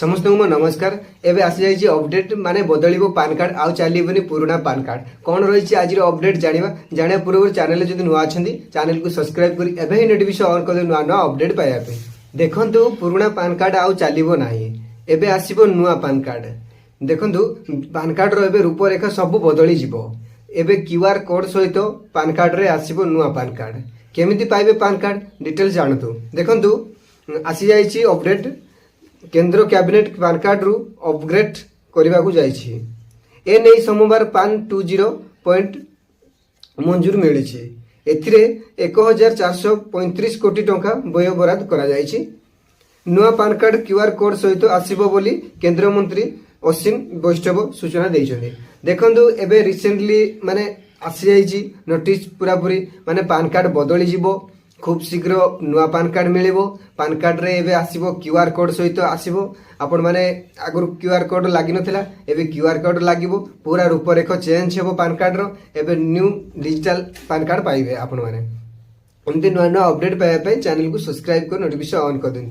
समस्त को नमस्कार। एवं आसी जाइए अपडेट माने बदल पान कार्ड आउ चलनी पुराना पान कार्ड कौन रही आज अपडेट जाना पूर्व चैनल जब नुआ अच्छा चैनल को सब्सक्राइब कर ही नोटिफिकेशन ऑन कर नुआ नुआ अपडेट पाइबा देखु पुराना पान कार्ड आउ चलो ना एवं आसो नुआ पान कार्ड देखु पान कार्ड रे रूपरेखा सब बदली एवं क्यूआर कोड सहित पान कार्ड रे आसो नुआ पान कार्ड केमिति पाइबे पान कार्ड डिटेल्स जानतु देखु आसी जाइए अपडेट केंद्र कैबिनेट पान कार्ड रु अपग्रेड करने को जाइए ए नहीं सोमवार पान 20 पॉइंट मंजूर मिली एथिरे 1435 कोटी टंका व्यय बराद करा जाइए नुआ पान कार्ड क्यूआर कोड सहित आसीबो बोली केंद्र मंत्री अश्विन वैष्णव सूचना देइछन्ते देखंतु एबे रिसेंटली माने आसी जाइए नोटिस पूरा पूरी माने पान कार्ड बदली जिवो खूब शीघ्र नुआ पान कार्ड मिलिबो पान कार्ड रे एबे आसीबो क्यूआर कोड सहित आसीबो आपण माने आगु क्यूआर कोड लागि नथिला एबे क्यूआर कोड लागिबो पूरा रूपरेखा चेंज हेबो पान कार्ड रो एबे न्यू डिजिटल पान कार्ड पाइबे आपण माने एमती नुआ नुआ अपडेट पाइबा चैनल को सब्सक्राइब कर नोटिफिकेशन ऑन कर दिंतु।